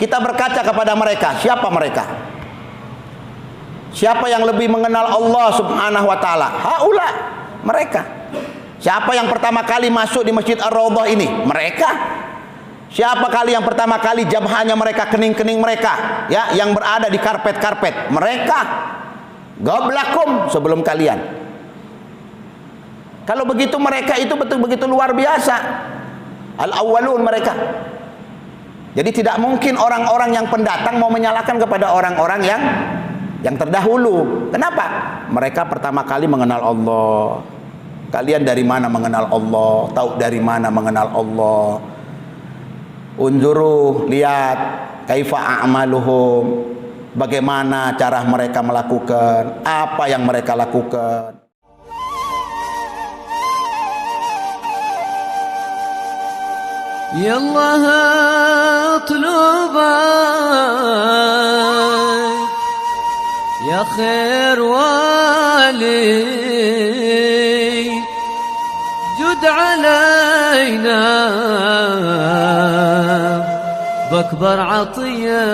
kita berkaca kepada mereka. Siapa mereka? Siapa yang lebih mengenal Allah Subhanahu wa taala? Haula, mereka. Siapa yang pertama kali masuk di Masjid Ar-Raudhah ini? Mereka. Siapa kali yang pertama kali jabhanya mereka, kening-kening mereka, ya, yang berada di karpet-karpet? Mereka. Qablakum, sebelum kalian. Kalau begitu mereka itu betul-betul luar biasa. Al-awwalun mereka. Jadi tidak mungkin orang-orang yang pendatang mau menyalahkan kepada orang-orang yang terdahulu. Kenapa? Mereka pertama kali mengenal Allah. Kalian dari mana mengenal Allah? Tahu dari mana mengenal Allah? Unzuru, lihat kaifa a'maluhum. Bagaimana cara mereka melakukan, apa yang mereka lakukan. يالله اطلبك يا خير والي جد علينا باكبر عطيه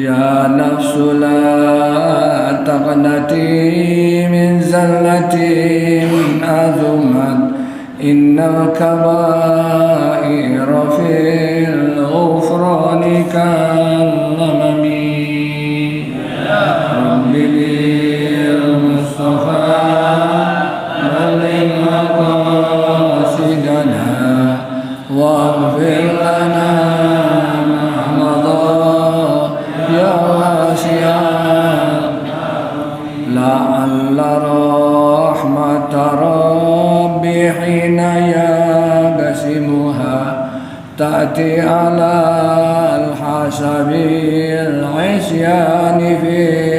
يا نفس لا تقنطي من زلة أزمت إن الكبائر في الغفران كالغمم رب بالمصطفى بلغ مقاصدنا واغفر لنا لعل رحمة ربي حين يقسمها تأتي على الحسب العصيان في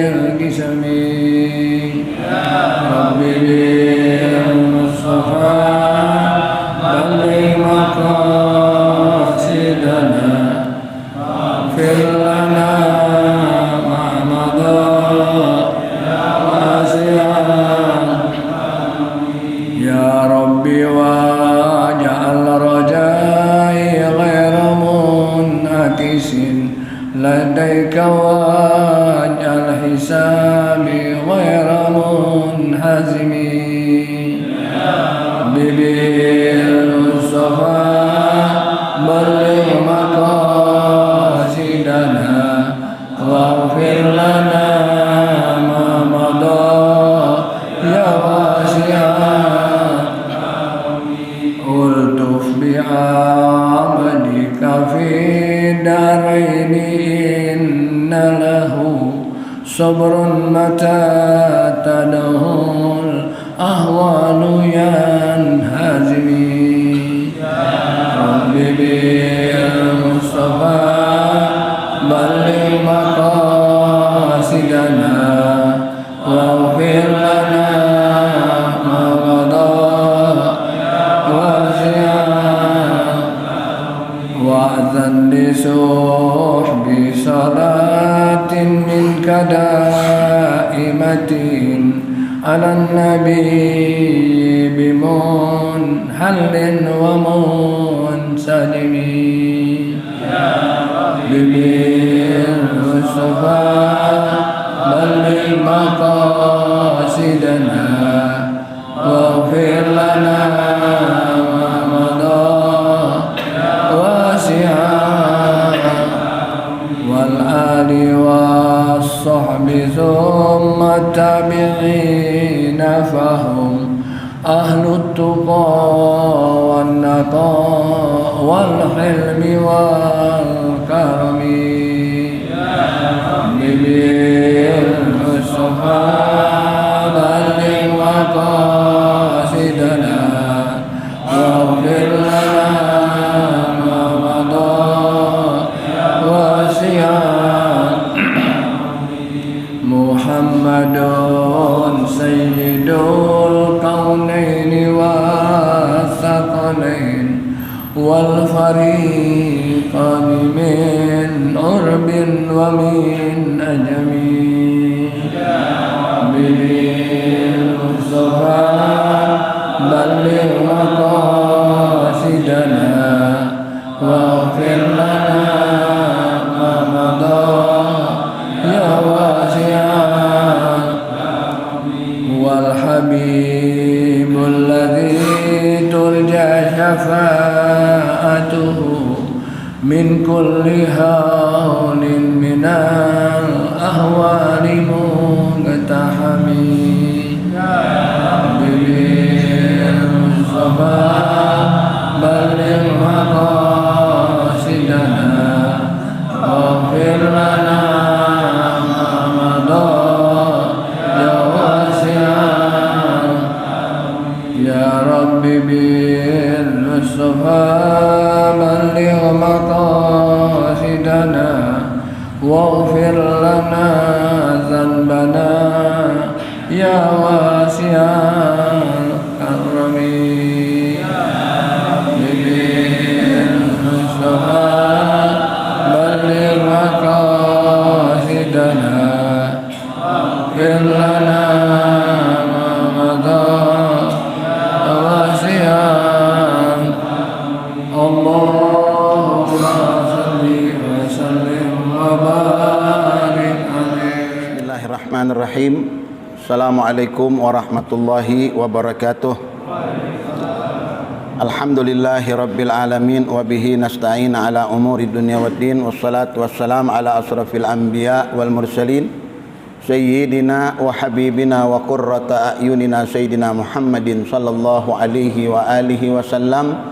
القسم ربي بالمصطفى بلغ مقاصدنا واغفر لنا لديك واجعل حسابي غير منهزم بالمصطفى بلغ مقاصدنا واغفر لنا ما مضى يا واسعا ألطف بعبدك في الدارين إن له صبر متى تدعو الأهوال ينهزم رب بالمصطفى بلغ مقاصدنا واغفر لنا ما مضى وأذن لصحب صلاة منك دائمة على النبي بمنحل ومنسلم بالمصطفى بلغ مقاصدنا واغفر لنا ما مضى والآل والصحب ثم التابعين فهم أهل التقى والنقاء والحلم والكرم بالمصطفى بلغ مقاصدنا واغفر لنا محمد سيد الكونين والثقلين والفريقان من عرب ومن أجم بالمصطفى بلغ مقاصدنا واغفر لنا ما مضى يا واسع والحبيب الذي ترجى شفاعته من كل هول من الأهوال مقتحم بالمصطفى بلغ مقاصدنا واغفر لنا ما مضى يا واسع يا رب بالمصطفى بلغ مقاصدنا واغفر لنا ذنبنا يا واسع الكرم بالمصطفى بلغ مقاصدنا واغفر لنا ما مضى واسعا اللهم صل وسلم وبارك عليه. Bismillahirrahmanirrahim. Assalamualaikum warahmatullahi wabarakatuh. Alhamdulillahi rabbil alamin wa bihi nasta'in ala umuri dunya waddin wassalatu wassalam ala asrafil anbiya wal mursalin sayyidina wa habibina wa qurrata a'yunina sayyidina Muhammadin sallallahu alaihi wa alihi wasallam.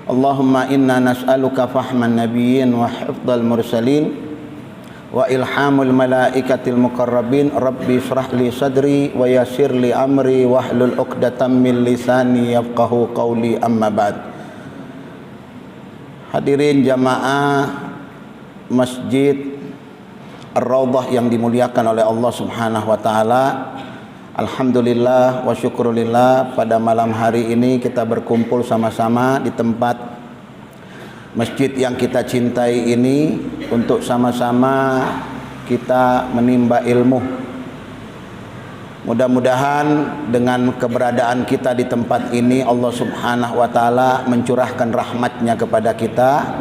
Allahumma inna nas'aluka fahman nabiyyin wa hifdzal mursalin wa ilhamul malaikatil muqarrabin. Rabbi israh li sadri wa yassir li amri wahlul 'uqdatam min lisani yafqahu qawli, amma ba'd. Hadirin jamaah Masjid Ar-Raudhah yang dimuliakan oleh Allah Subhanahu wa taala. Alhamdulillah wa syukurillah, pada malam hari ini kita berkumpul sama-sama di tempat masjid yang kita cintai ini untuk sama-sama kita menimba ilmu. Mudah-mudahan dengan keberadaan kita di tempat ini Allah Subhanahu wa taala mencurahkan rahmatnya kepada kita,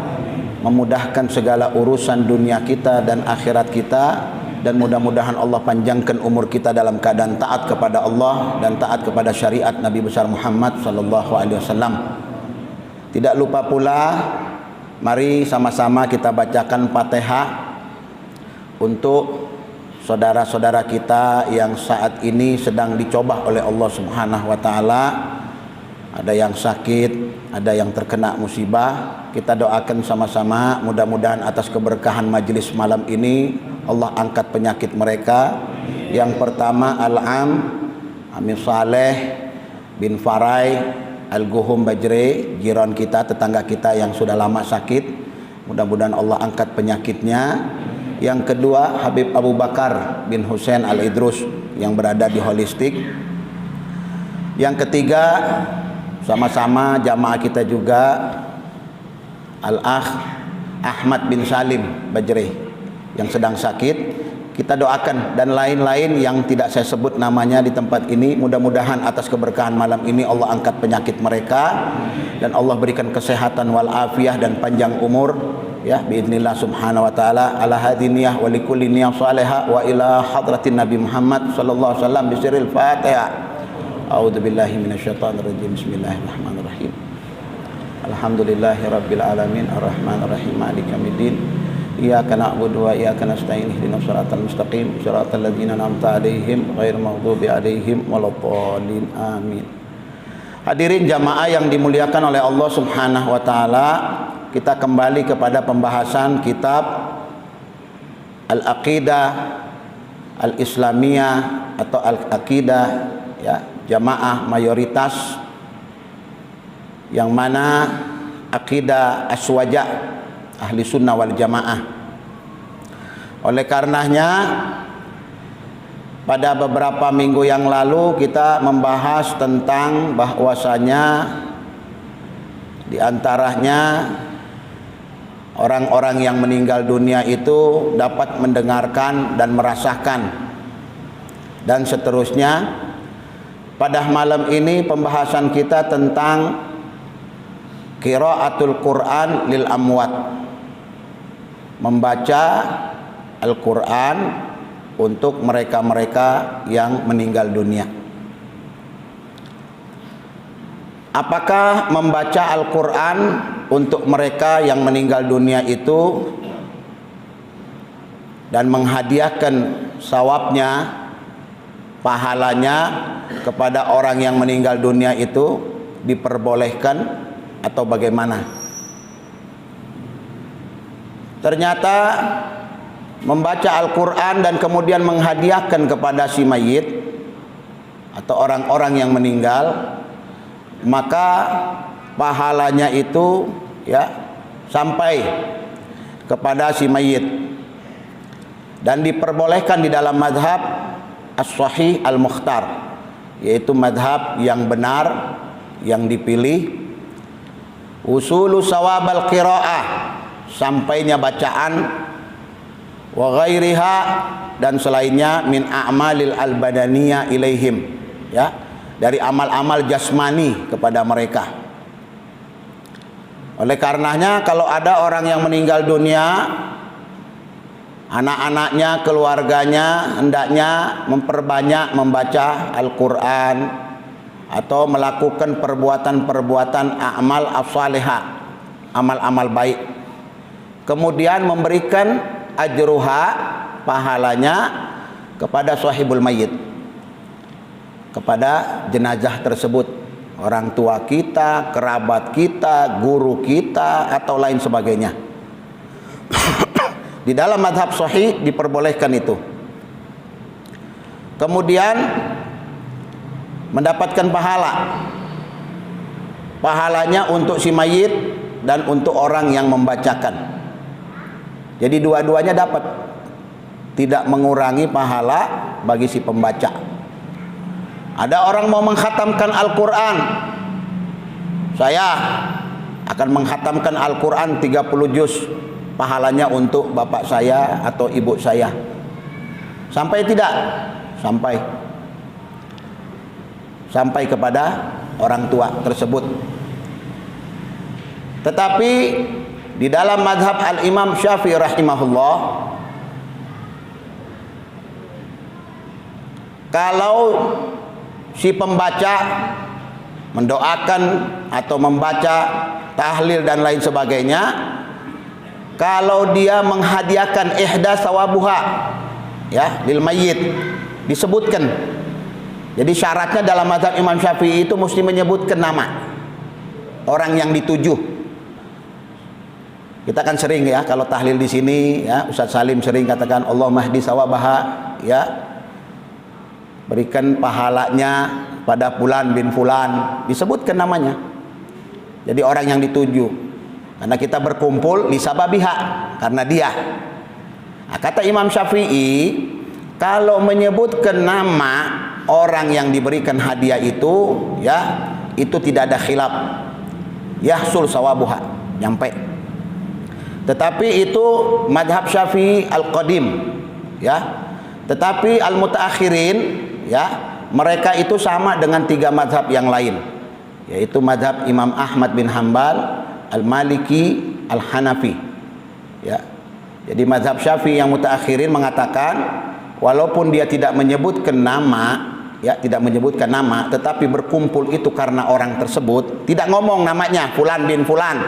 memudahkan segala urusan dunia kita dan akhirat kita, dan mudah-mudahan Allah panjangkan umur kita dalam keadaan taat kepada Allah dan taat kepada syariat Nabi besar Muhammad sallallahu alaihi wasallam. Tidak lupa pula, mari sama-sama kita bacakan Fatihah untuk saudara-saudara kita yang saat ini sedang dicoba oleh Allah Subhanahu wa taala. Ada yang sakit, ada yang terkena musibah. Kita doakan sama-sama, mudah-mudahan atas keberkahan majelis malam ini Allah angkat penyakit mereka. Yang pertama Al-Am Amin Saleh bin Farai Al-Guhum Bajre, jiran kita, tetangga kita yang sudah lama sakit. Mudah-mudahan Allah angkat penyakitnya. Yang kedua Habib Abu Bakar bin Husain Al-Idrus yang berada di Holistik. Yang ketiga sama-sama jamaah kita juga Al-Akh Ahmad bin Salim Bajre yang sedang sakit. Kita doakan, dan lain-lain yang tidak saya sebut namanya di tempat ini. Mudah-mudahan atas keberkahan malam ini Allah angkat penyakit mereka dan Allah berikan kesehatan wal afiyah dan panjang umur, ya, biidznillah subhanahu wa taala. Ala hadiniyah wa likulli niyah salihah wa ila hadratin Nabi Muhammad sallallahu alaihi wasallam bisiril Fatihah. A'udzu billahi minasyaitonir rajim. Bismillahirrahmanirrahim. Alhamdulillahi rabbil alamin arrahmanir rahim maliki yaumiddin. Iyyaka na'budu wa iyyaka nasta'in ihdinas siratal mustaqim siratal ladzina an'amta 'alaihim ghairil maghdubi 'alaihim waladdallin. Amin. Hadirin jamaah yang dimuliakan oleh Allah Subhanahu wa taala, kita kembali kepada pembahasan kitab Al-Aqidah Al-Islamiyah atau Al-Aqidah, ya, jamaah mayoritas, yang mana akidah aswaja ahli sunnah wal jamaah. Oleh karenanya pada beberapa minggu yang lalu kita membahas tentang bahwasanya Di antaranya orang-orang yang meninggal dunia itu dapat mendengarkan dan merasakan, dan seterusnya. Pada malam ini pembahasan kita tentang qiraatul Quran lil amwat, membaca Al-Quran untuk mereka-mereka yang meninggal dunia. Apakah membaca Al-Quran untuk mereka yang meninggal dunia itu dan menghadiahkan sawabnya, pahalanya kepada orang yang meninggal dunia itu diperbolehkan atau bagaimana? Ternyata membaca Al-Quran dan kemudian menghadiahkan kepada si mayit atau orang-orang yang meninggal, maka pahalanya itu ya sampai kepada si mayit, dan diperbolehkan di dalam madhab as-sahih al-mukhtar, yaitu madhab yang benar, yang dipilih. Usulu sawab al-qiraah, sampainya bacaan, wa ghairiha, dan selainnya min a'malil al-badaniyah ilaihim, ya, dari amal-amal jasmani kepada mereka. Oleh karenanya kalau ada orang yang meninggal dunia, anak-anaknya, keluarganya hendaknya memperbanyak membaca Al-Quran atau melakukan perbuatan-perbuatan amal as-salihah, amal-amal baik. Kemudian memberikan ajruha, pahalanya kepada sahibul mayit, kepada jenazah tersebut, orang tua kita, kerabat kita, guru kita, atau lain sebagainya. Di dalam madhab sahih diperbolehkan itu. Kemudian mendapatkan pahalanya untuk si mayit dan untuk orang yang membacakan. Jadi dua-duanya dapat, tidak mengurangi pahala bagi si pembaca. Ada orang mau mengkhatamkan Al-Quran, saya akan mengkhatamkan Al-Quran 30 juz, pahalanya untuk bapak saya atau ibu saya. Sampai tidak? Sampai kepada orang tua tersebut. Tetapi di dalam madhab Al-Imam Syafi'i rahimahullah, kalau si pembaca mendoakan atau membaca tahlil dan lain sebagainya, kalau dia menghadiahkan ihda sawabuha, ya, lil mayyit, disebutkan. Jadi syaratnya dalam mazhab Imam Syafi'i itu mesti menyebutkan nama orang yang dituju. Kita kan sering ya kalau tahlil di sini, ya, Ustaz Salim sering katakan Allahumma hdi sawabaha, ya, berikan pahalanya pada fulan bin fulan, disebutkan namanya. Jadi orang yang dituju. Karena kita berkumpul li sababiha, karena dia. Nah, kata Imam Syafi'i, kalau menyebutkan nama orang yang diberikan hadiah itu, ya, itu tidak ada khilaf, yahsul sawabuha, nyampe. Tetapi itu madhab Syafi'i al-qadim, ya. Tetapi al-mutaakhirin, ya, mereka itu sama dengan 3 madhab yang lain, yaitu madhab Imam Ahmad bin Hanbal, al-Maliki, al-Hanafi, ya. Jadi madhab Syafi'i yang mutaakhirin mengatakan walaupun dia tidak menyebutkan nama, ya, tidak menyebutkan nama, tetapi berkumpul itu karena orang tersebut, tidak ngomong namanya fulan bin fulan,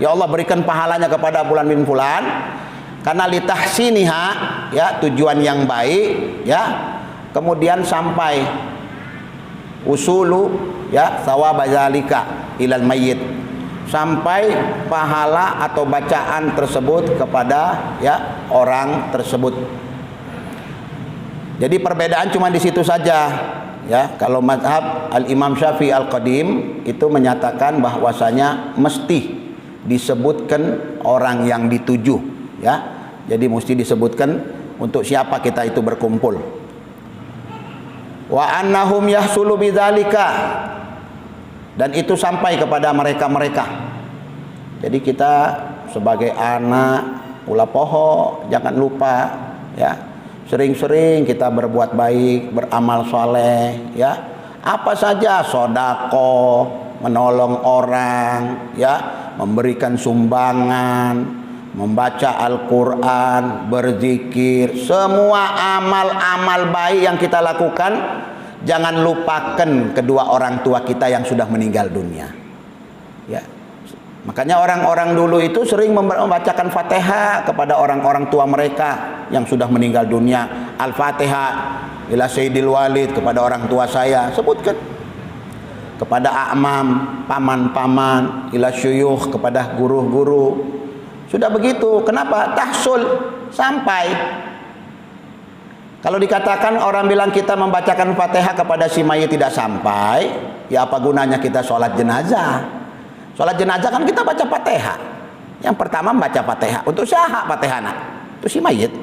ya Allah berikan pahalanya kepada fulan bin fulan, karena litahsiniha, ya, tujuan yang baik, ya. Kemudian sampai usulu, ya, thawaba zalika ilal mayyit, sampai pahala atau bacaan tersebut kepada, ya, orang tersebut. Jadi perbedaan cuma di situ saja, ya. Kalau mazhab al-Imam Syafi'i al-Qadim itu menyatakan bahwasanya mesti disebutkan orang yang dituju, ya. Jadi mesti disebutkan untuk siapa kita itu berkumpul. Wa annahum yahsulu bidzalika, dan itu sampai kepada mereka-mereka, Jadi kita sebagai anak ulah poho jangan lupa ya, sering-sering kita berbuat baik, beramal soleh ya, apa saja, sodako, menolong orang ya, memberikan sumbangan, membaca Al-Quran, berzikir, semua amal-amal baik yang kita lakukan. Jangan lupakan kedua orang tua kita yang sudah meninggal dunia ya. Makanya orang-orang dulu itu sering membacakan Fatihah kepada orang-orang tua mereka yang sudah meninggal dunia. Al-Fatihah ila Sayyidil Walid, kepada orang tua saya, sebutkan. Kepada a'mam, paman-paman, ila syuyukh, kepada guru-guru. Sudah begitu. Kenapa? Tahsul, sampai. Kalau dikatakan orang bilang kita membacakan Fatihah kepada si mayit tidak sampai, ya apa gunanya kita sholat jenazah? Sholat jenazah kan kita baca Fatihah. Yang pertama membaca Fatihah. Untuk siapa Fatihah? Itu si mayit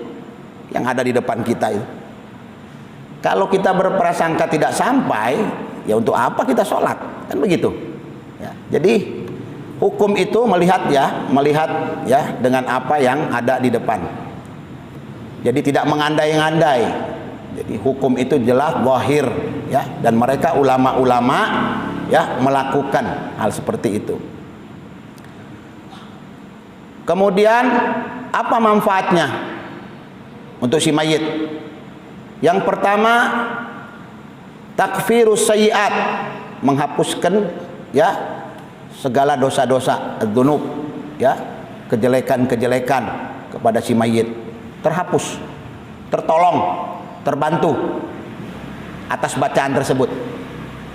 yang ada di depan kita itu. Kalau kita berprasangka tidak sampai, ya untuk apa kita sholat? Kan begitu. Ya, jadi hukum itu melihat ya dengan apa yang ada di depan. Jadi tidak mengandai-ngandai. Jadi hukum itu jelas zahir ya, dan mereka ulama-ulama ya melakukan hal seperti itu. Kemudian apa manfaatnya untuk si mayit? Yang pertama, takfirus sayyiat, menghapuskan ya segala dosa-dosa, dzunub ya, kejelekan-kejelekan kepada si mayit terhapus, tertolong, terbantu atas bacaan tersebut.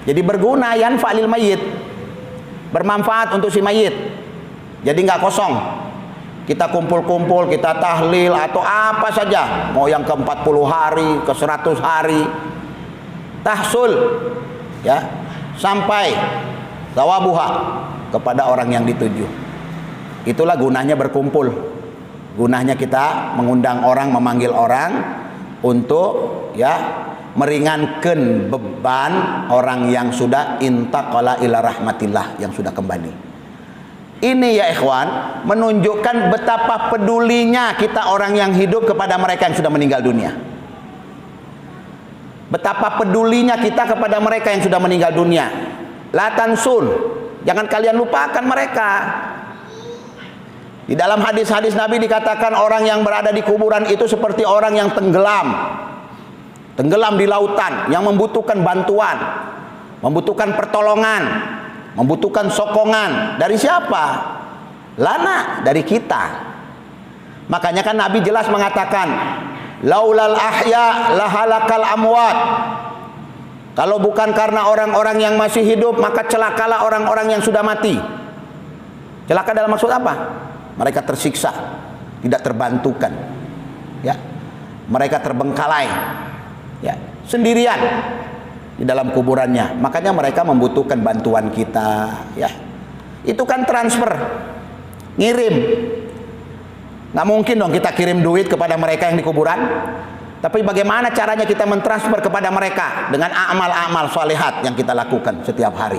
Jadi berguna, yanfa lil mayit, bermanfaat untuk si mayit. Jadi nggak kosong. Kita kumpul-kumpul, kita tahlil atau apa saja, mau yang ke 40 hari, ke 100 hari, tahsul ya, sampai tawabuha kepada orang yang dituju. Itulah gunanya berkumpul. Gunanya kita mengundang orang, memanggil orang untuk ya meringankan beban orang yang sudah intaqala ila rahmatillah, yang sudah kembali. Ini ya ikhwan, menunjukkan betapa pedulinya kita orang yang hidup kepada mereka yang sudah meninggal dunia. Betapa pedulinya kita kepada mereka yang sudah meninggal dunia. La tansun, jangan kalian lupakan mereka. Di dalam hadis-hadis Nabi dikatakan orang yang berada di kuburan itu seperti orang yang tenggelam di lautan, yang membutuhkan bantuan, membutuhkan pertolongan, membutuhkan sokongan. Dari siapa? Lana, dari kita. Makanya kan Nabi jelas mengatakan, laulal ahya lahalakal amwat. Kalau bukan karena orang-orang yang masih hidup, maka celakalah orang-orang yang sudah mati. Celaka dalam maksud apa? Mereka tersiksa, tidak terbantukan, ya. Mereka terbengkalai, ya, sendirian di dalam kuburannya. Makanya mereka membutuhkan bantuan kita, ya. Itu kan transfer, ngirim. Nggak mungkin dong kita kirim duit kepada mereka yang di kuburan. Tapi bagaimana caranya kita mentransfer kepada mereka? Dengan amal-amal salihat yang kita lakukan setiap hari.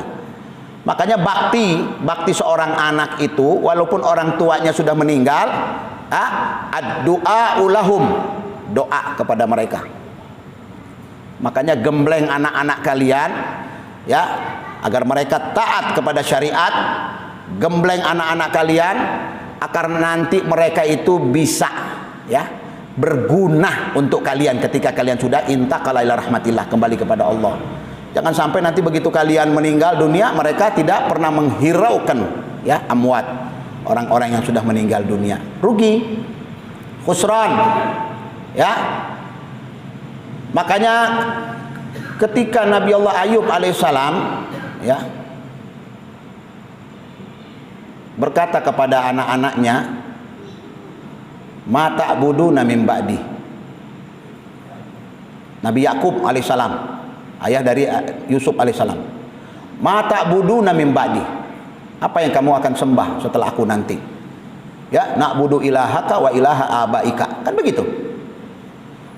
Makanya bakti seorang anak itu, walaupun orang tuanya sudah meninggal, ad-du'a ulahum, doa kepada mereka. Makanya gembleng anak-anak kalian ya, agar mereka taat kepada syariat. Gembleng anak-anak kalian agar nanti mereka itu bisa ya berguna untuk kalian ketika kalian sudah intaqala ila rahmatillah, kembali kepada Allah. Jangan sampai nanti begitu kalian meninggal dunia, mereka tidak pernah menghiraukan ya amwat, orang-orang yang sudah meninggal dunia. Rugi, khusran ya. Makanya ketika Nabi Allah Ayub alaihissalam ya berkata kepada anak-anaknya, ma ta'buduna min ba'di. Nabi Yakub alaihissalam, ayah dari Yusuf alaihissalam, ma ta'buduna min ba'di. Apa yang kamu akan sembah setelah aku nanti? Ya, na'budu ilahaka wa ilaha abaika. Kan begitu.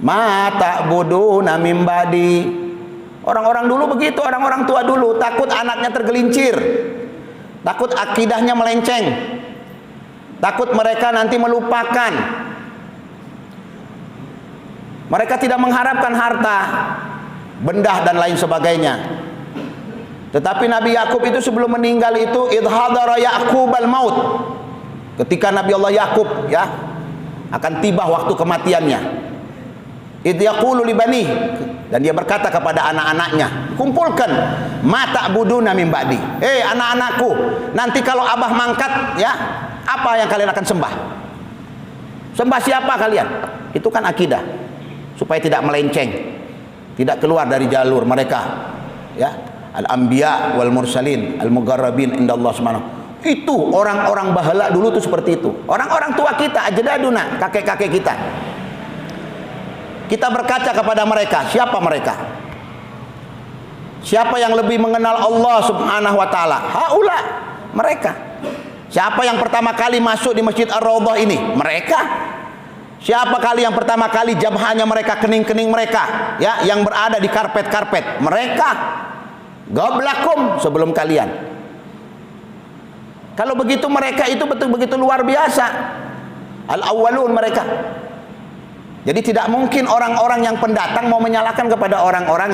Ma ta'buduna min ba'di. Orang-orang dulu begitu, orang-orang tua dulu takut anaknya tergelincir, takut akidahnya melenceng, Takut mereka nanti melupakan. Mereka tidak mengharapkan harta, benda dan lain sebagainya. Tetapi Nabi Yakub itu sebelum meninggal itu idhadara Yaqubal maut. Ketika Nabi Allah Yakub ya akan tiba waktu kematiannya. Idh yaqulu li bani, dan dia berkata kepada anak-anaknya, kumpulkan mata buduna min ba'di. Anak-anakku, nanti kalau abah mangkat ya, apa yang kalian akan sembah? Sembah siapa kalian? Itu kan akidah, supaya tidak melenceng, tidak keluar dari jalur mereka ya, al-anbiya wal mursalin al-mugarrabin indallah subhanahu. Itu orang-orang bahala dulu tuh seperti itu. Orang-orang tua kita, ajdaduna, kakek-kakek kita. Kita berkaca kepada mereka. Siapa mereka? Siapa yang lebih mengenal Allah subhanahu wa ta'ala? Haula, mereka. Siapa yang pertama kali masuk di Masjid Ar-Raudhah ini? Mereka. Siapa kali yang pertama kali jabhanya mereka, kening-kening mereka ya, yang berada di karpet-karpet? Mereka. Goblakum, sebelum kalian. Kalau begitu mereka itu betul-betul luar biasa. Al-awwalun mereka. Jadi tidak mungkin orang-orang yang pendatang mau menyalahkan kepada orang-orang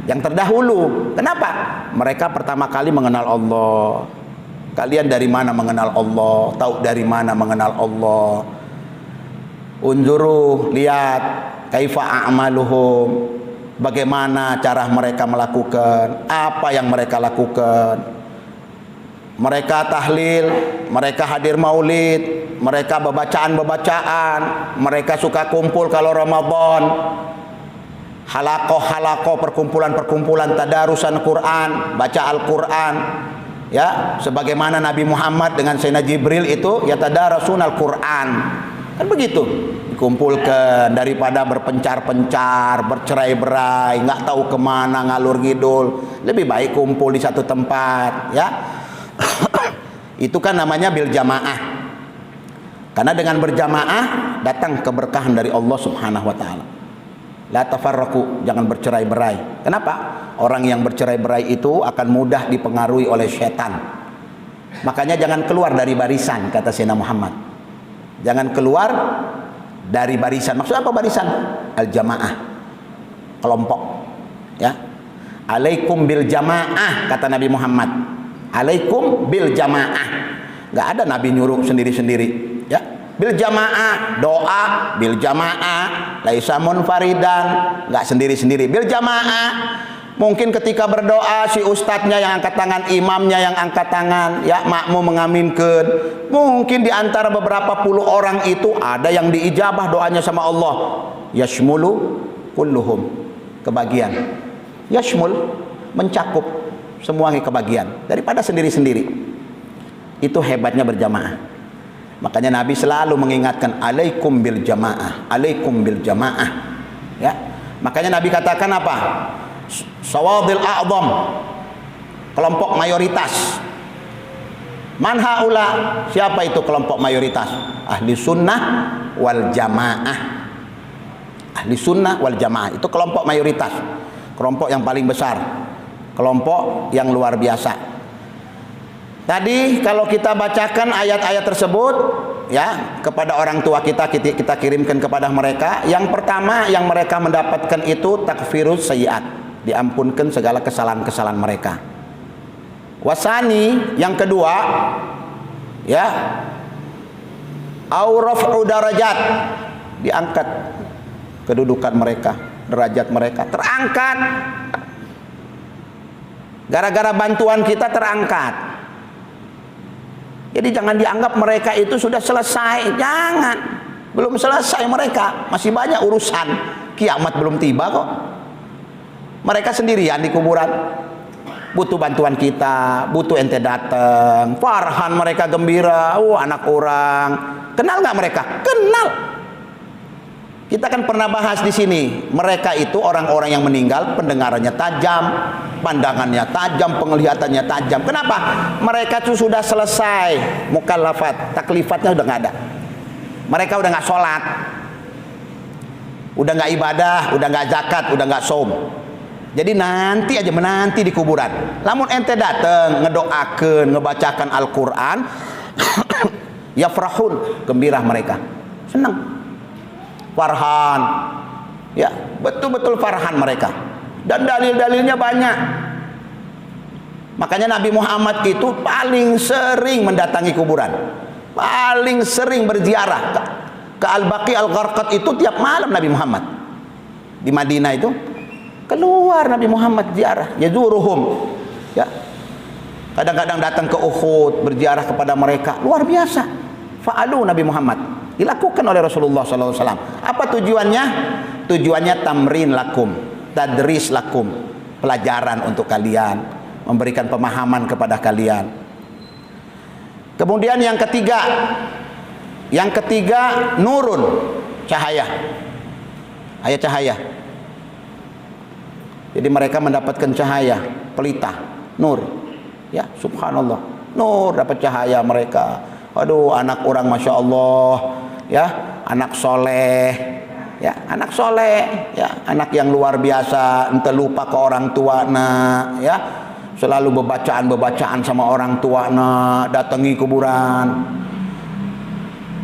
yang terdahulu. Kenapa? Mereka pertama kali mengenal Allah. Kalian dari mana mengenal Allah? Tahu dari mana mengenal Allah? Unzuru, lihat kaifa a'maluhum. Bagaimana cara mereka melakukan, apa yang mereka lakukan. Mereka tahlil, mereka hadir maulid, mereka bacaan-bacaan, mereka suka kumpul kalau Ramadan, halakoh-halakoh, perkumpulan-perkumpulan tadarusan Quran, baca Al-Quran ya, sebagaimana Nabi Muhammad dengan Sayyidina Jibril itu ya tadarasun Al-Quran, kan begitu, dikumpulkan daripada berpencar-pencar, bercerai-berai, nggak tahu kemana, ngalur ngidul. Lebih baik kumpul di satu tempat ya. Itu kan namanya bil jamaah. Karena dengan berjamaah datang keberkahan dari Allah subhanahu wa ta'ala. La tafarraqu, jangan bercerai-berai. Kenapa? Orang yang bercerai-berai itu akan mudah dipengaruhi oleh setan. Makanya jangan keluar dari barisan, kata Sayyidina Muhammad. Jangan keluar dari barisan. Maksud apa barisan? Al-jamaah, kelompok ya. Alaikum bil jamaah, kata Nabi Muhammad. Alaikum bil jamaah. Nggak ada Nabi nyuruh sendiri-sendiri ya. Bil jamaah, doa bil jamaah, laisa munfaridan, nggak sendiri-sendiri. Bil jamaah, mungkin ketika berdoa si ustadznya yang angkat tangan, imamnya yang angkat tangan ya, makmum mengaminkan. Mungkin di antara beberapa puluh orang itu ada yang diijabah doanya sama Allah. Yashmulu kulluhum, kebagian. Yashmul, mencakup semuanya kebagian daripada sendiri-sendiri. Itu hebatnya berjamaah. Makanya Nabi selalu mengingatkan alaikum bil jamaah, alaikum bil jamaah ya. Makanya Nabi katakan apa? Sawadil a'dham, kelompok mayoritas. Man haula, siapa itu kelompok mayoritas? Ahli sunnah wal jamaah. Ahli sunnah wal jamaah itu kelompok mayoritas, kelompok yang paling besar, kelompok yang luar biasa. Tadi kalau kita bacakan ayat-ayat tersebut ya kepada orang tua kita kirimkan kepada mereka. Yang pertama yang mereka mendapatkan itu takfirus sayyiat, diampunkan segala kesalahan-kesalahan mereka. Wasani, yang kedua ya, au raf'u darajat, diangkat kedudukan mereka, derajat mereka terangkat. Gara-gara bantuan kita terangkat. Jadi jangan dianggap mereka itu sudah selesai. Jangan. Belum selesai mereka. Masih banyak urusan. Kiamat belum tiba kok. Mereka sendirian di kuburan. Butuh bantuan kita. Butuh ente datang. Farhan mereka gembira. Anak orang. Kenal nggak mereka? Kenal. Kita kan pernah bahas di sini. Mereka itu orang-orang yang meninggal, pendengarannya tajam, pandangannya tajam, penglihatannya tajam. Kenapa? Mereka itu sudah selesai mukallafat, taklifatnya udah nggak ada. Mereka udah nggak sholat, udah nggak ibadah, udah nggak zakat, udah nggak saum. Jadi nanti aja menanti di kuburan. Lamun ente dateng ngedoakeun, ngebacakan Al-Quran, Yafrahun, gembira mereka, senang, farhan, ya, betul-betul farhan mereka. Dan dalil-dalilnya banyak. Makanya Nabi Muhammad itu paling sering mendatangi kuburan, paling sering berziarah ke Al-Baqi Al-Gharqad. Itu tiap malam Nabi Muhammad di Madinah itu keluar, Nabi Muhammad ziarah, yazuruhum, ya. Kadang-kadang datang ke Uhud, berziarah kepada mereka, luar biasa. Fa'alu Nabi Muhammad, dilakukan oleh Rasulullah SAW. Apa tujuannya? Tujuannya tamrin lakum, tadris lakum, pelajaran untuk kalian, memberikan pemahaman kepada kalian. Kemudian yang ketiga nurun, cahaya, ayat cahaya. Jadi mereka mendapatkan cahaya, pelita, nur, ya, subhanallah, nur, dapat cahaya mereka. Waduh, anak orang masya Allah, ya, anak soleh, ya, anak soleh, ya, anak yang luar biasa, ente lupa ke orang tua, nah, ya, selalu bebacaan sama orang tua, nah, datangi kuburan.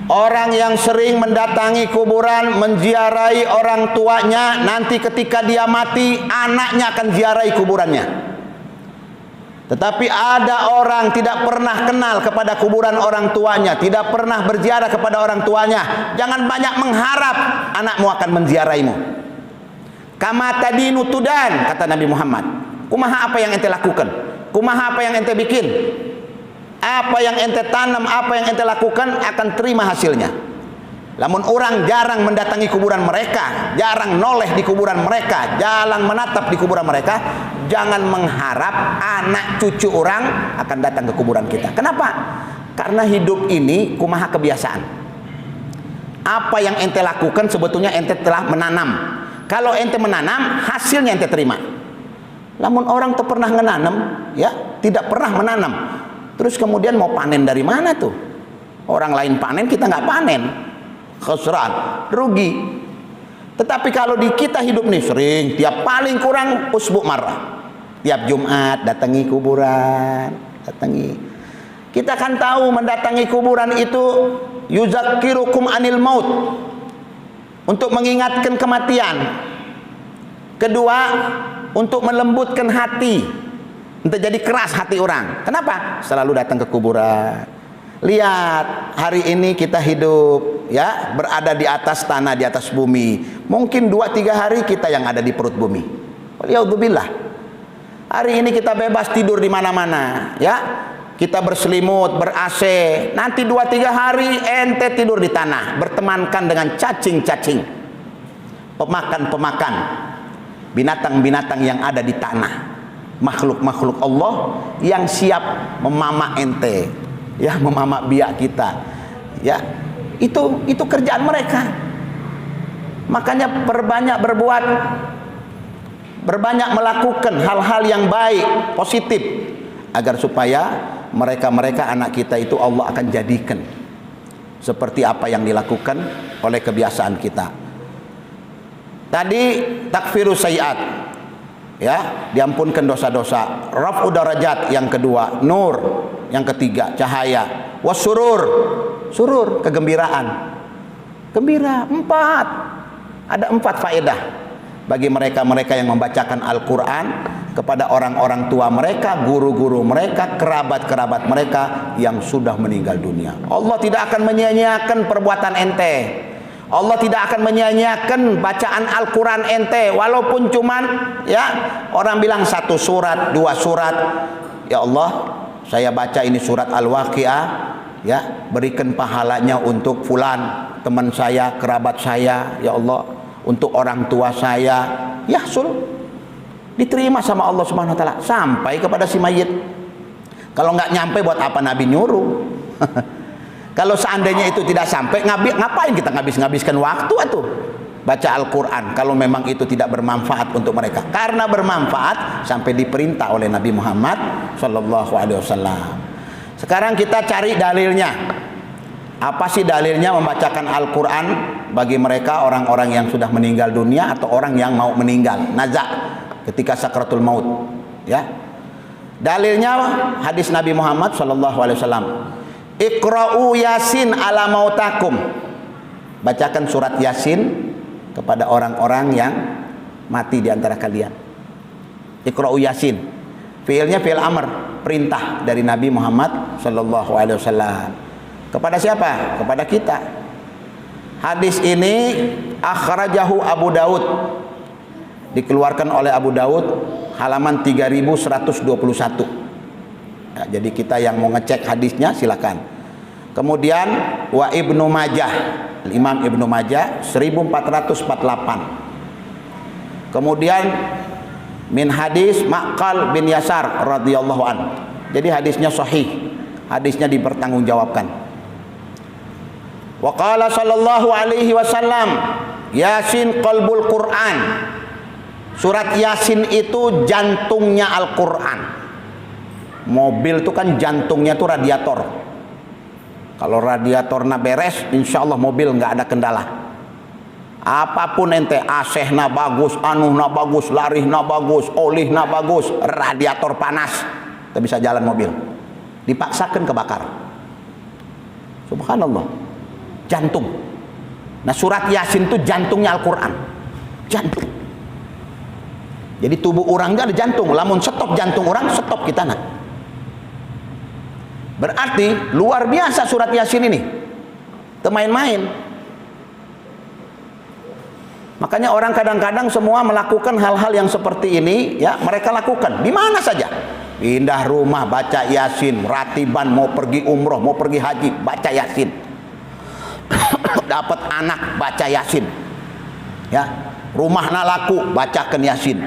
Orang yang sering mendatangi kuburan, menziarahi orang tuanya, nanti ketika dia mati, anaknya akan ziarahi kuburannya. Tetapi ada orang tidak pernah kenal kepada kuburan orang tuanya, tidak pernah berziarah kepada orang tuanya. Jangan banyak mengharap anakmu akan menziarahimu. Kama tadinu tudan, kata Nabi Muhammad. Kumaha apa yang ente lakukan, kumaha apa yang ente bikin, apa yang ente tanam, apa yang ente lakukan, akan terima hasilnya. Namun orang jarang mendatangi kuburan mereka, jarang noleh di kuburan mereka, jarang menatap di kuburan mereka, jangan mengharap anak cucu orang akan datang ke kuburan kita. Kenapa? Karena hidup ini kumaha kebiasaan. Apa yang ente lakukan sebetulnya ente telah menanam. Kalau ente menanam, hasilnya ente terima. Namun orang tak pernah menanam, ya, tidak pernah menanam. Terus kemudian mau panen dari mana tuh? Orang lain panen, kita nggak panen. Khusran, rugi. Tetapi kalau di kita hidup nih sering, tiap paling kurang usbu marah, tiap Jumat datangi kuburan, datangi. Kita kan tahu mendatangi kuburan itu yuzakkirukum anil maut, untuk mengingatkan kematian. Kedua, untuk melembutkan hati, untuk jadi keras hati orang. Kenapa? Selalu datang ke kuburan. Lihat, hari ini kita hidup, ya, berada di atas tanah, di atas bumi. Mungkin 2-3 hari kita yang ada di perut bumi. Waliyadzubillah. Hari ini kita bebas tidur di mana-mana, ya. Kita berselimut, ber-AC. Nanti 2-3 hari ente tidur di tanah, bertemankan dengan cacing-cacing, pemakan-pemakan, binatang-binatang yang ada di tanah, makhluk-makhluk Allah yang siap memamak ente, ya, memamak biak kita, ya. Itu kerjaan mereka. Makanya perbanyak berbuat, berbanyak melakukan hal-hal yang baik, positif, agar supaya mereka anak kita itu Allah akan jadikan seperti apa yang dilakukan oleh kebiasaan kita. Tadi takfirus sayiat, ya, diampunkan dosa-dosa. Raf'u darajat yang kedua, nur yang ketiga, cahaya. Wasurur, surur, kegembiraan, gembira. Ada 4 faedah bagi mereka yang membacakan Al-Quran kepada orang-orang tua mereka, guru-guru mereka, kerabat-kerabat mereka yang sudah meninggal dunia. Allah tidak akan menyia-nyiakan perbuatan ente. Allah tidak akan menyia-nyiakan bacaan Al-Quran ente, walaupun cuman, ya, orang bilang 1 surat, 2 surat. Ya Allah, saya baca ini surat Al-Waqi'ah, ya, berikan pahalanya untuk fulan, teman saya, kerabat saya, ya Allah, untuk orang tua saya. Yahsul, diterima sama Allah Subhanahu wa taala sampai kepada si mayit. Kalau nggak nyampe, buat apa Nabi nyuruh? Kalau seandainya itu tidak sampai, ngapain kita ngabiskan waktu atuh baca Al-Quran kalau memang itu tidak bermanfaat untuk mereka? Karena bermanfaat sampai diperintah oleh Nabi Muhammad SAW. Sekarang kita cari dalilnya. Apa sih dalilnya membacakan Al-Quran bagi mereka orang-orang yang sudah meninggal dunia atau orang yang mau meninggal, nazak ketika sakratul maut, ya. Dalilnya hadis Nabi Muhammad SAW. Iqra'u Yasin ala mautakum. Bacakan surat Yasin kepada orang-orang yang mati di antara kalian. Iqra'u Yasin. Fi'ilnya fi'il amr, perintah dari Nabi Muhammad sallallahu alaihi wasallam. Kepada siapa? Kepada kita. Hadis ini akhrajahu Abu Daud. Dikeluarkan oleh Abu Daud halaman 3121. Ya, jadi kita yang mau ngecek hadisnya silakan. Kemudian wa Ibnu Majah, Imam Ibnu Majah 1448. Kemudian min hadis Ma'qal bin Yasar radhiyallahu an. Jadi hadisnya sahih. Hadisnya dipertanggungjawabkan. Wa qala sallallahu alaihi wasallam, Yasin qalbul Quran. Surat Yasin itu jantungnya Al-Qur'an. Mobil itu kan jantungnya itu radiator. Kalau radiatornya beres, insya Allah mobil nggak ada kendala. Apapun ente, AC-na bagus, anuhna bagus, larihna bagus, olihna bagus, radiator panas, tak bisa jalan mobil. Dipaksakan kebakar. Subhanallah. Jantung. Nah, surat Yasin itu jantungnya Al-Quran. Jantung. Jadi tubuh orang itu ada jantung. Lamun stop jantung orang, stop kita nak. Berarti luar biasa surat Yasin ini. Temain-main. Makanya orang kadang-kadang semua melakukan hal-hal yang seperti ini, ya mereka lakukan di mana saja. Pindah rumah baca Yasin, ratiban mau pergi umroh, mau pergi haji baca Yasin. Dapat anak baca Yasin. Ya, rumahna laku bacakan Yasin.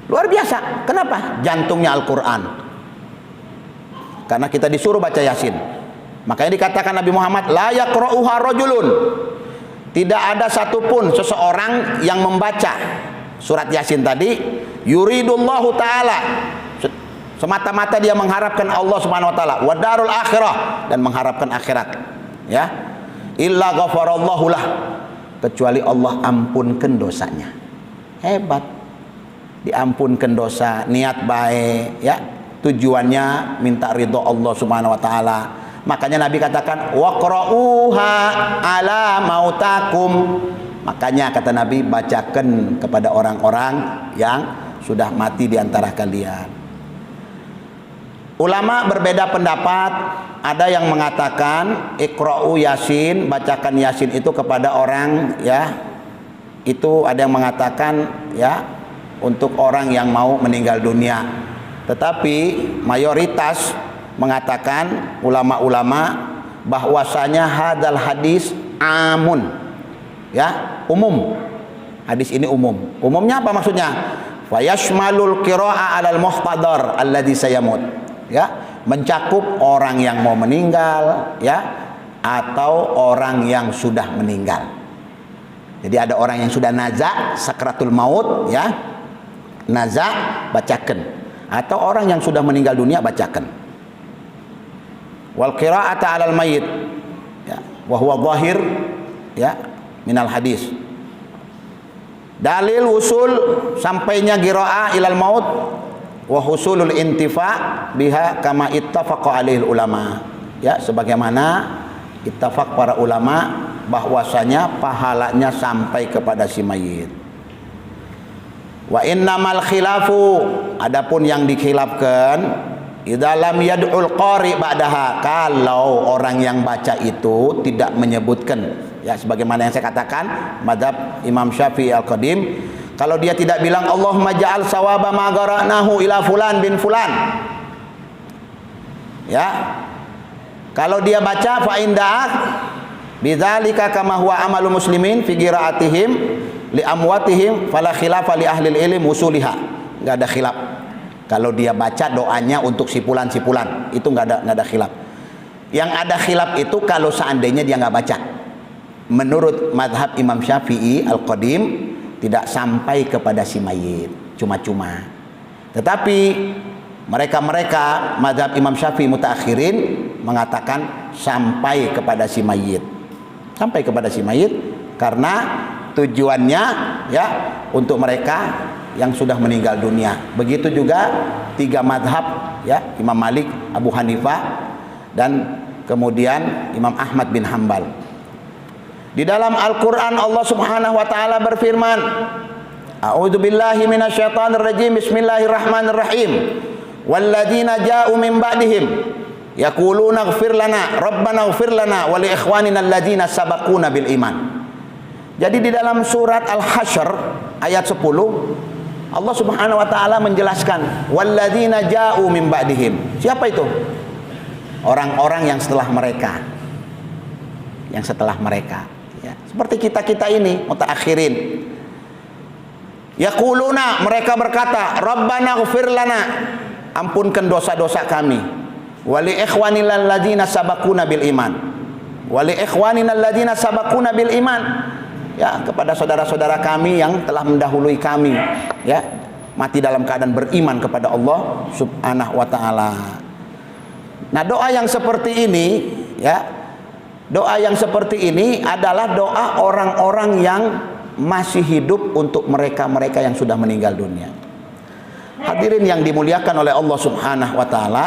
Luar biasa. Kenapa? Jantungnya Al-Quran. Karena kita disuruh baca Yasin. Makanya dikatakan Nabi Muhammad, la yaqra'uha rajulun. Tidak ada satupun seseorang yang membaca surat Yasin tadi, yuridullahu ta'ala, semata-mata dia mengharapkan Allah Subhanahu wa taala, wa darul akhirah, dan mengharapkan akhirat. Ya. Illa ghafarallahu lah, kecuali Allah ampunkan dosanya. Hebat. Diampunkan dosa, niat baik, ya. Tujuannya minta ridho Allah Subhanahu wa taala. Makanya Nabi katakan waqra'uha ala mautakum. Makanya kata Nabi, bacakan kepada orang-orang yang sudah mati di antara kalian. Ulama berbeda pendapat. Ada yang mengatakan Iqra'u Yasin, bacakan Yasin itu kepada orang, ya. Itu ada yang mengatakan, ya, untuk orang yang mau meninggal dunia. Tetapi mayoritas mengatakan ulama-ulama bahwasanya hadal hadis amun, ya, umum. Hadis ini umum. Umumnya apa maksudnya? Fayashmalul qira'a 'alal muhtadar alladhi sayamut. Ya, mencakup orang yang mau meninggal, ya, atau orang yang sudah meninggal. Jadi ada orang yang sudah naza sakratul maut, ya, naza bacakan, atau orang yang sudah meninggal dunia bacakan. Wal qira'ata 'alal mayyit, ya, wa huwa zahir, ya, minal hadis. Dalil usul sampainya qira'ah ilal maut wa husulul intifa biha kama ittafaqa alaihi ulama, ya, sebagaimana ittafaq para ulama bahwasanya pahalanya sampai kepada si mayit. Wa innamal khilafu, adapun yang dikhilafkan, idza lam yad'ul qari ba'daha, kalau orang yang baca itu tidak menyebutkan, ya, sebagaimana yang saya katakan mazhab Imam Syafi'i Al-Qadim, kalau dia tidak bilang Allahumma ja'al sawaba ma qara'nahu ila fulan bin fulan, ya, kalau dia baca fa inda'ah bidzalika kama huwa amalul muslimin fi qira'atihim li amwatihim fala khilafa li ahli ilm usuliha, enggak ada khilaf. Kalau dia baca doanya untuk sipulan-sipulan, itu enggak ada khilaf. Yang ada khilaf itu kalau seandainya dia enggak baca. Menurut mazhab Imam Syafi'i Al-Qadim tidak sampai kepada si mayit, cuma-cuma. Tetapi mereka-mereka mazhab Imam Syafi'i mutaakhirin mengatakan sampai kepada si mayit. Sampai kepada si mayit karena tujuannya, ya, untuk mereka yang sudah meninggal dunia. Begitu juga tiga mazhab, ya, Imam Malik, Abu Hanifah, dan kemudian Imam Ahmad bin Hanbal. Di dalam Al-Quran Allah Subhanahu wa ta'ala berfirman, A'udzu billahi minasyaitonir rajim. Bismillahirrahmanirrahim. Walladzina ja'u min ba'dihim yaquluna ighfir lana rabbana ighfir lana wa li ikhwanina alladzina sabaquna bil iman. Jadi di dalam surat Al-Hasyr ayat 10 Allah Subhanahu wa taala menjelaskan walladzina ja'u min ba'dihim. Siapa itu? Orang-orang yang setelah mereka. Yang setelah mereka, ya. Seperti kita-kita ini mutaakhirin. Yaquluna, mereka berkata, Rabbana ighfir lana, ampunkan dosa-dosa kami. Wali ikhwanil ladzina sabaquna bil iman. Wali ikhwanina alladzina sabaquna bil iman. Ya, kepada saudara-saudara kami yang telah mendahului kami, ya, mati dalam keadaan beriman kepada Allah Subhanahu wa taala. Nah, doa yang seperti ini, ya, doa yang seperti ini adalah doa orang-orang yang masih hidup untuk mereka-mereka yang sudah meninggal dunia. Hadirin yang dimuliakan oleh Allah Subhanahu wa taala,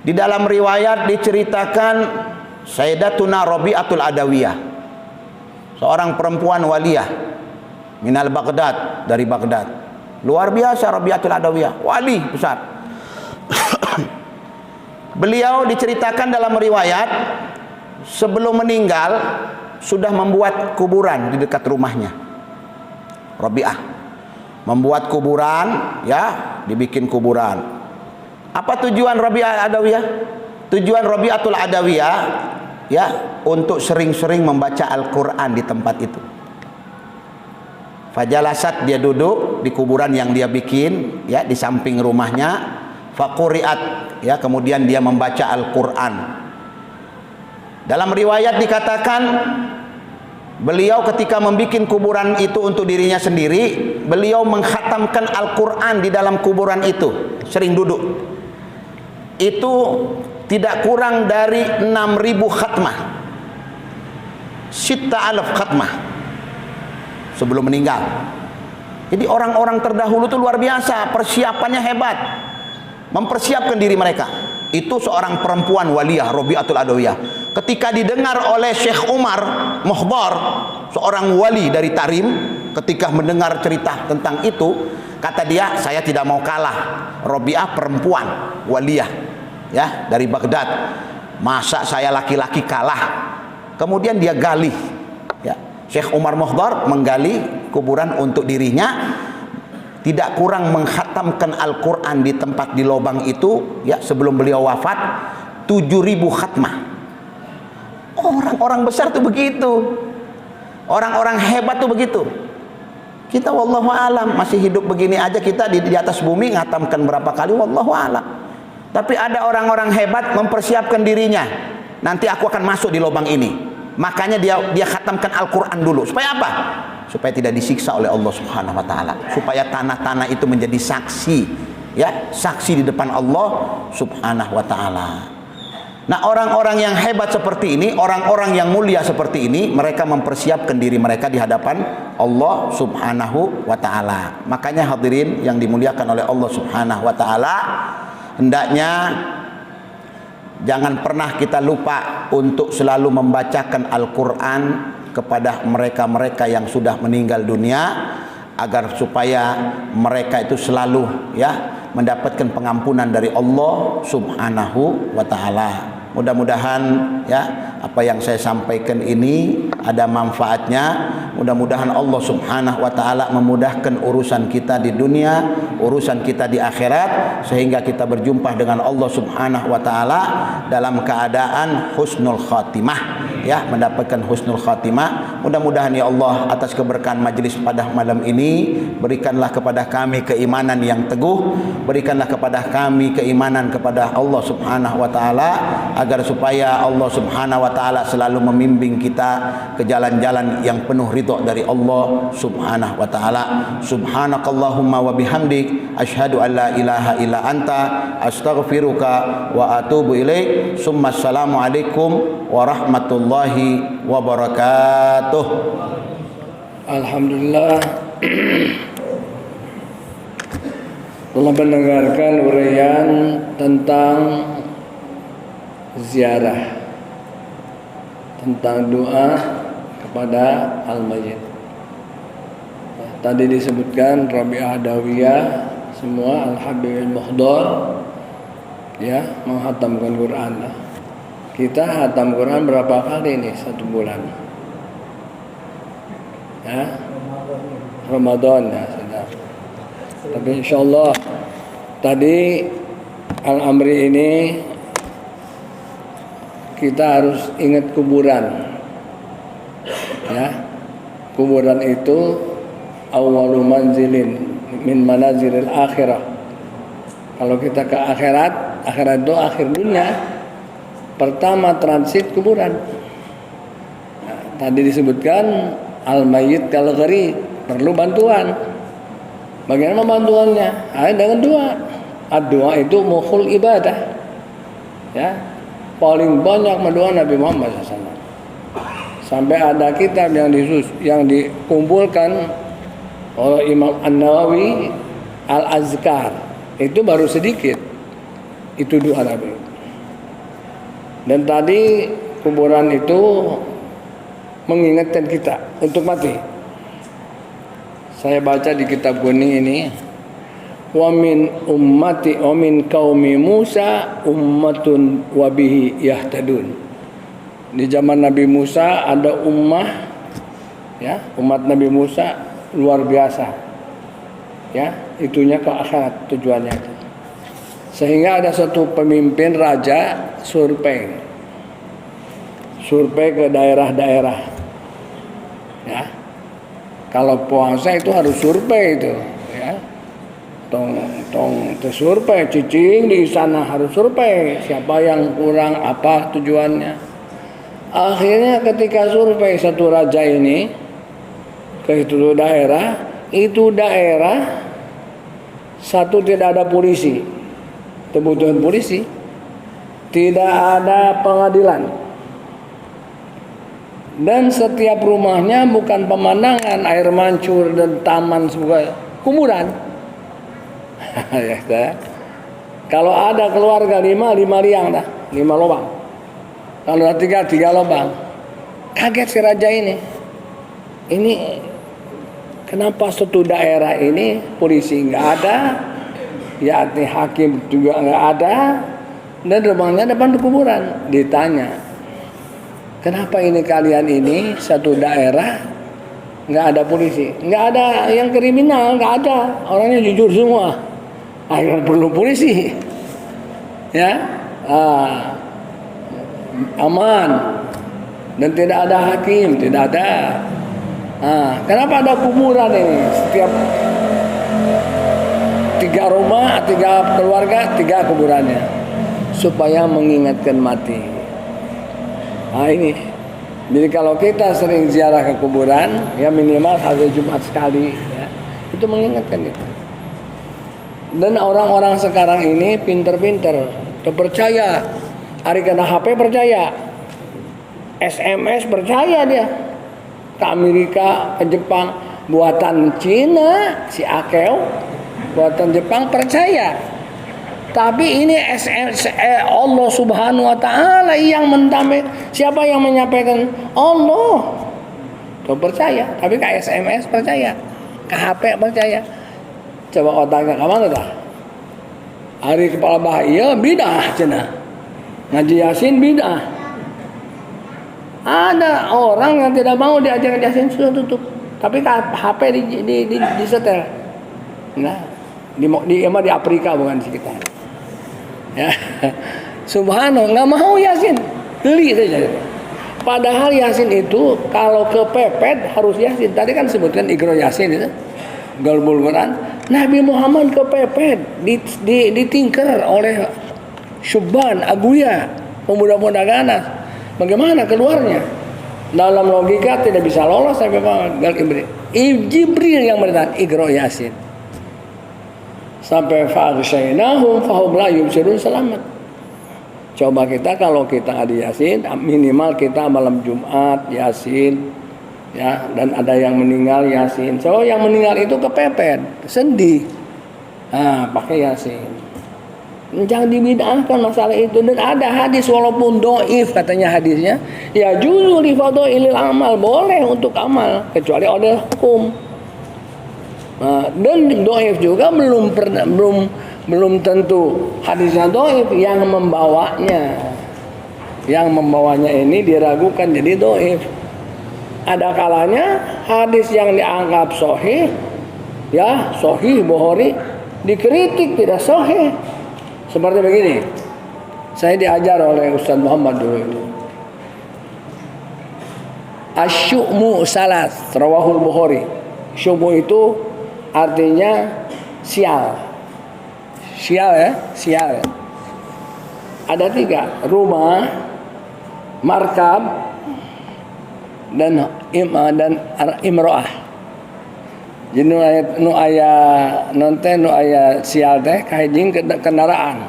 di dalam riwayat diceritakan Sayyidatuna Rabi'atul Adawiyah, seorang perempuan waliyah minal Baghdad, dari Baghdad. Luar biasa Rabi'atul Adawiyah, wali besar. Beliau diceritakan dalam riwayat sebelum meninggal sudah membuat kuburan di dekat rumahnya. Rabi'ah membuat kuburan, ya, dibikin kuburan. Apa tujuan Rabi'ah Adawiyah? Tujuan Rabi'atul Adawiyah, ya, untuk sering-sering membaca Al-Quran di tempat itu. Fajalasat, dia duduk di kuburan yang dia bikin, ya, di samping rumahnya. Faquriat, ya, kemudian dia membaca Al-Quran. Dalam riwayat dikatakan beliau ketika membikin kuburan itu untuk dirinya sendiri, beliau mengkhatamkan Al-Quran di dalam kuburan itu, sering duduk. Itu tidak kurang dari 6.000 khatmah, 6.000 khatmah sebelum meninggal. Jadi orang-orang terdahulu itu luar biasa, persiapannya hebat, mempersiapkan diri mereka. Itu seorang perempuan waliyah Rabi'atul Adawiyah. Ketika didengar oleh Syekh Umar Muhdar, seorang wali dari Tarim, ketika mendengar cerita tentang itu, kata dia, saya tidak mau kalah. Rabi'ah perempuan waliyah, ya, dari Baghdad. Masa saya laki-laki kalah? Kemudian dia gali, ya. Syekh Umar Muhdar menggali kuburan untuk dirinya. Tidak kurang mengkhatamkan Al-Quran di tempat di lubang itu, ya, sebelum beliau wafat 7.000 khatmah. Orang-orang besar tuh begitu, orang-orang hebat tuh begitu. Kita wallahu alam masih hidup begini aja, kita di atas bumi ngatamkan berapa kali, wallahu alam. Tapi ada orang-orang hebat mempersiapkan dirinya, nanti aku akan masuk di lubang ini, makanya dia khatamkan Al-Quran dulu. Supaya apa? Supaya tidak disiksa oleh Allah Subhanahu wa taala, supaya tanah-tanah itu menjadi saksi, ya, saksi di depan Allah Subhanahu wa taala. Nah, orang-orang yang hebat seperti ini, orang-orang yang mulia seperti ini, mereka mempersiapkan diri mereka di hadapan Allah Subhanahu wa taala. Makanya hadirin yang dimuliakan oleh Allah Subhanahu wa taala, hendaknya jangan pernah kita lupa untuk selalu membacakan Al-Quran kepada mereka-mereka yang sudah meninggal dunia, agar supaya mereka itu selalu, ya, mendapatkan pengampunan dari Allah Subhanahu wa taala. Mudah-mudahan, ya, apa yang saya sampaikan ini ada manfaatnya. Mudah-mudahan Allah Subhanahu wa taala memudahkan urusan kita di dunia, urusan kita di akhirat, sehingga kita berjumpa dengan Allah Subhanahu wa taala dalam keadaan husnul khatimah, ya, mendapatkan husnul khatimah. Mudah-mudahan ya Allah, atas keberkahan majelis pada malam ini, berikanlah kepada kami keimanan yang teguh, berikanlah kepada kami keimanan kepada Allah Subhanahu wa taala, agar supaya Allah Subhanahu wa taala selalu membimbing kita ke jalan-jalan yang penuh ridha dari Allah Subhanahu wa taala. Subhanakallahumma wa bihamdik, asyhadu an la ilaha illa anta, astaghfiruka wa atubu ilaik. Summa assalamu alaikum warahmatullahi wabarakatuh. Alhamdulillah telah mendengarkan uraian tentang ziarah, tentang doa kepada al-mayyit. Tadi disebutkan Rabi'ah Adawiyah semua al-Habib al-Muhdar ya menghatamkan Quran. Kita hatam Quran berapa kali nih satu bulan? Ya, Ramadan ya sudah. Tapi insyaallah tadi Al-Amri ini kita harus ingat kuburan. Ya. Kuburan itu awwalu manzilin min manazilil akhirah. Kalau kita ke akhirat, akhirat itu akhir dunia. Pertama transit kuburan. Nah, tadi disebutkan al-mayyit kal-gharib, perlu bantuan. Bagaimana bantuannya? Dengan doa. Doa itu mukhul ibadah. Ya. Paling banyak mendoa Nabi Muhammad SAW. Sampai ada kitab yang dikumpulkan oleh Imam An-Nawawi Al-Azkar. Itu baru sedikit. Itu doa Nabi. Dan tadi kuburan itu mengingatkan kita untuk mati. Saya baca di kitab kuning ini, wa min ummati wa min qaumi Musa ummatun wa bihi yahtadun. Di zaman Nabi Musa ada ummah ya, umat Nabi Musa luar biasa. Ya, itunya ke akhirat tujuannya itu. Sehingga ada satu pemimpin raja survei ke daerah-daerah. Ya. Kalau puasa itu harus survei itu, ya. Tong survei cicing di sana harus survei siapa yang kurang apa tujuannya. Akhirnya ketika survei satu raja ini ke itu daerah satu tidak ada polisi, kebutuhan polisi, tidak ada pengadilan, dan setiap rumahnya bukan pemandangan air mancur dan taman sebagai kuburan. Ya, kalau ada keluarga lima liang dah, 5 lubang. Kalau ada tiga lubang. Kaget si raja ini. Ini kenapa satu daerah ini polisi nggak ada, ya hakim juga nggak ada, dan rumahnya depan kuburan. Ditanya, kenapa ini kalian ini satu daerah nggak ada polisi, nggak ada yang kriminal, nggak ada, orangnya jujur semua. Akhirnya perlu polisi, ya, aman, dan tidak ada hakim, tidak ada. Kenapa ada kuburan ini? Setiap 3 rumah, 3 keluarga, 3 kuburannya, supaya mengingatkan mati. Ini. Jadi kalau kita sering ziarah ke kuburan, ya minimal hari Jumat sekali, ya, itu mengingatkan kita. Dan orang-orang sekarang ini pinter-pinter, terpercaya. Hari kena HP percaya, SMS percaya dia. Ke Amerika, ke Jepang, buatan Cina, si Akeo, buatan Jepang percaya. Tapi ini Allah Subhanahu wa taala yang mentamai. Siapa yang menyampaikan? Allah. Kau percaya, tapi ke SMS percaya, ke HP percaya. Coba otaknya ke mana dah? Hari kepala bahaya bidah cenah. Ngaji Yasin bidah. Ada orang yang tidak mau diajar Yasin sudah tutup. Tapi HP di setel. Nah, di Afrika bukan di sekitar. Ya. Subhanallah, nggak mau Yasin. Geli saja. Padahal Yasin itu kalau kepepet harus Yasin. Tadi kan sebutkan Iqra Yasin itu. Galbul Quran. Nabi Muhammad kepepet ditingker oleh Syubban Aguya, pemuda-pemuda ganas. Bagaimana keluarnya? Dalam logika tidak bisa lolos sampai Jibril yang berkata Iqra Yasin. Sampai fa'aghshaynahum fahum la yubsirun, selamat. Coba kita kalau kita ada Yasin, minimal kita malam Jumat Yasin, ya, dan ada yang meninggal Yasin. So yang meninggal itu kepepet, sedih. Pakai Yasin. Jangan dibid'ahkan masalah itu. Dan ada hadis walaupun doif katanya hadisnya, ya juzu li fadhailil amal, boleh untuk amal kecuali oleh hukum. Nah, dan doif juga belum tentu hadisnya doif, yang membawanya ini diragukan jadi doif. Ada kalanya hadis yang dianggap sahih, ya sahih Bukhari, dikritik tidak sahih. Seperti begini, saya diajar oleh Ustaz Muhammad dulu itu. Asyu'mu salas, rawahul Bukhari. Syu'mu itu artinya sial. Sial ya, sial. Ada 3, rumah, markab, dan imro'ah. Jadi nu aya nonten nu aya sial teh kahijing kendaraan.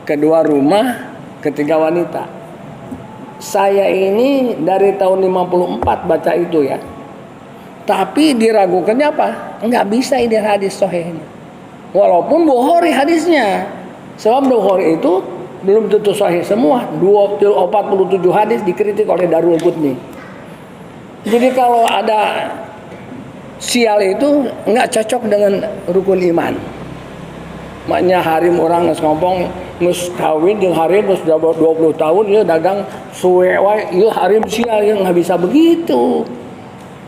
Kedua rumah, ketiga wanita. Saya ini dari tahun 54 baca itu ya. Tapi diragukannya apa? Enggak bisa ini hadis sahih ini. Walaupun Bukhari hadisnya. Sebab Bukhari itu belum tentu sahih semua. 47 hadis dikritik oleh Darul Qutni. Jadi kalau ada sial itu nggak cocok dengan rukun iman. Maknya harim orang nges ngompong nges kawin jeung harim nges 20 tahun ya dagang suwe wae ieu harim sial ya nggak bisa begitu.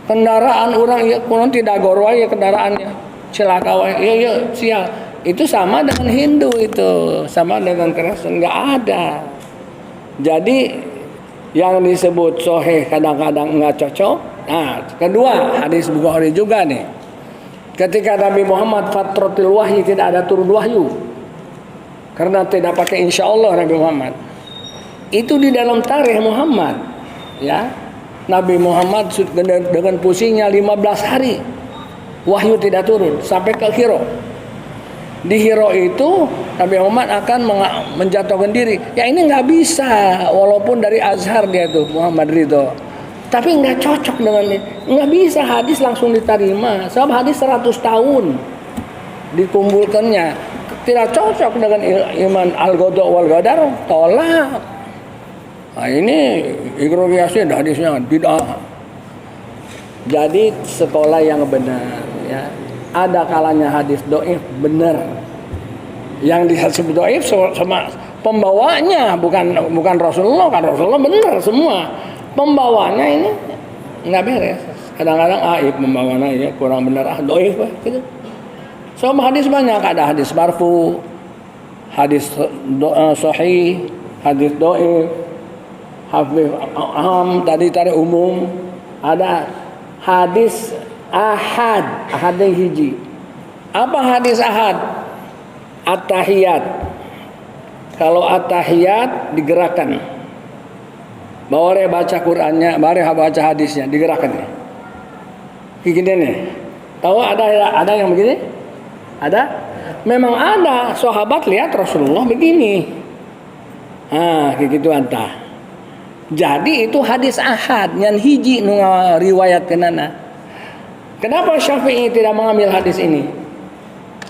Kendaraan orang ya kunon tidak gor wae kendaraannya. Celaka wae ya sial. Itu sama dengan Hindu itu, sama dengan Kristen, nggak ada. Jadi yang disebut sahih kadang-kadang nggak cocok. Nah, kedua hadis Bukhari juga nih. Ketika Nabi Muhammad fatratil wahyi, tidak ada turun wahyu. Karena tidak pakai insya Allah Nabi Muhammad. Itu di dalam tarikh Muhammad, ya. Nabi Muhammad dengan pusingnya 15 hari. Wahyu tidak turun sampai ke Hiro. Di Hiro itu Nabi Muhammad akan menjatuhkan diri. Ya ini nggak bisa, walaupun dari Azhar dia tuh Muhammad Ridho. Tapi nggak cocok dengan ini. Nggak bisa hadis langsung diterima. Sebab hadis 100 tahun dikumpulkannya. Tidak cocok dengan iman al-ghada wal qadar. Tolak. Nah ini ikrogiyasi hadisnya bid'ah. Jadi sekolah yang benar ya. Ada kalanya hadis doif benar. Yang disebut doif sama pembawanya bukan Rasulullah, kan Rasulullah benar semua. Pembawanya ini nggak beres. Kadang-kadang aib pembawanya ya kurang benar doif gitu. Sama hadis banyak, ada hadis marfu, hadis sahih, hadis doif, hadis tadi umum, ada hadis ahad yang hiji. Apa hadis ahad? At-tahiyat. Kalau at-tahiyat digerakkan. Boleh baca Qur'annya, boleh baca hadisnya, digerakkan. Begini nih. Tahu ada yang begini? Ada? Memang ada. Sahabat lihat Rasulullah begini. Kayak gitu antah. Jadi itu hadis ahad yang hiji nu riwayat kenana. Kenapa Syafi'i tidak mengambil hadis ini?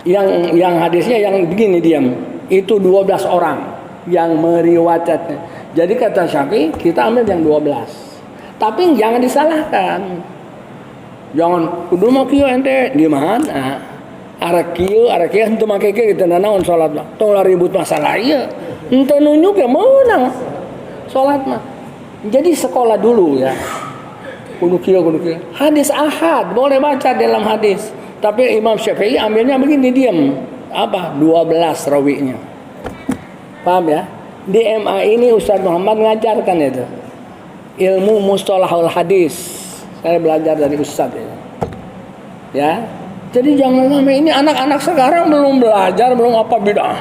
Yang hadisnya yang begini diam. Itu 12 orang yang meriwayatnya. Jadi kata Syafi'i, kita ambil yang 12. Tapi jangan disalahkan. Jangan kudu mah kieu ente di mana? Arek kieu henteu make kieu kitu naon salat mah. Tong ribut masalah ieu. Henteu nunjuk ya meunang salat mah. Jadi sekolah dulu ya. Kudu kieu. Hadis ahad boleh baca dalam hadis. Tapi Imam Syafi'i ambilnya begini diam. Apa? 12 rawinya. Paham ya? Di MA ini Ustaz Muhammad ngajarkan itu. Ilmu mustalahul hadis. Saya belajar dari Ustaz ya. Ya. Jadi jangan sampai ini anak-anak sekarang belum belajar, belum apa bid'ah.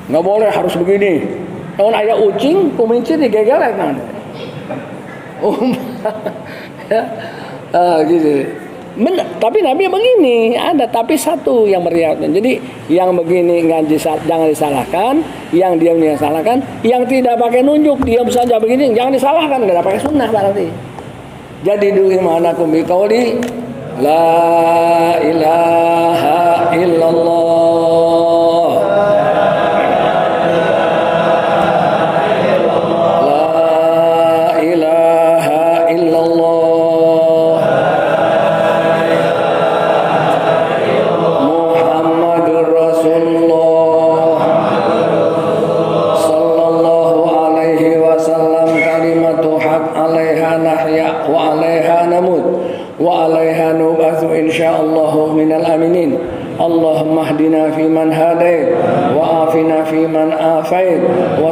Nggak boleh harus begini. Kalau ayah ucing, kumincir digegelek nanti. Ya. Gitu. Benar, tapi Nabi begini ada, tapi satu yang meriwayatkan. Jadi yang begini jangan disalahkan, yang diam disalahkan, yang tidak pakai nunjuk diam saja begini jangan disalahkan, enggak pakai sunnah berarti. Jadi dulu imanakum biqauli la ilaha illallah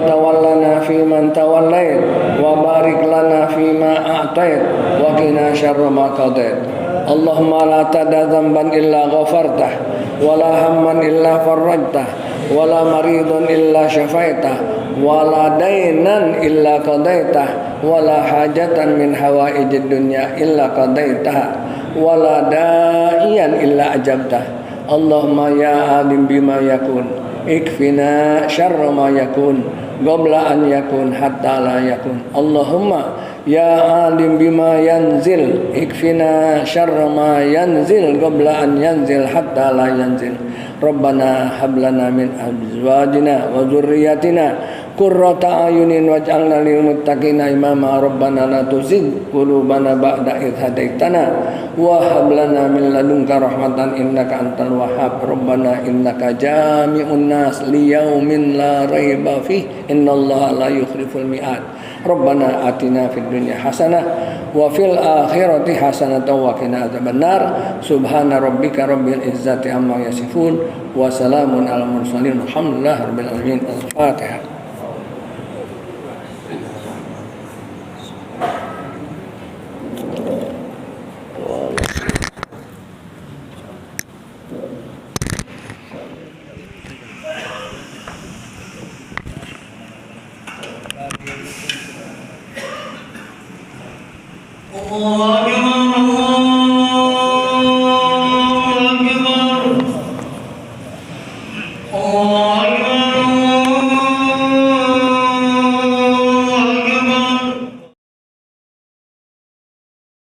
tawallana fiman tawallait wa barik lana fima a'tait wa qina syarra ma qadait. Allahumma la tada dzamban illa ghafartah wa la hamman illa farajtah wa la maridun illa syafaitah wa la dainan illa qadaitah wa la hajatan min hawaijid dunya illa qadaitah wa la da'iyan illa ajabtah. Allahumma ya alim bima yakun ikfina syarra ma yakun qabla an yakun hatta la yakun. Allahumma ya alim bima yanzil ikfina syarra ma yanzil qabla an yanzil hatta la yanzil. Rabbana hab lana min azwajina wa dzurriyyatina qurrata ayunin waj'alna lil muttaqina imama. Rabbana la tuzigh qulubana ba'da idh hadaitana wa hab lana min ladunka rahmatan innaka antal wahhab. Rabbana innaka jami'un nas liyaumin la raiba fihi innallaha la yukhliful mi'ad. Rabbana atina fid dunya hasanah wa fil akhirati hasanatan wa qina adzabannar. Subhana rabbika rabbil izzati amma yasifun wa salamun alal mursalin walhamdulillahi rabbil alamin. Al-Fatihah. Allah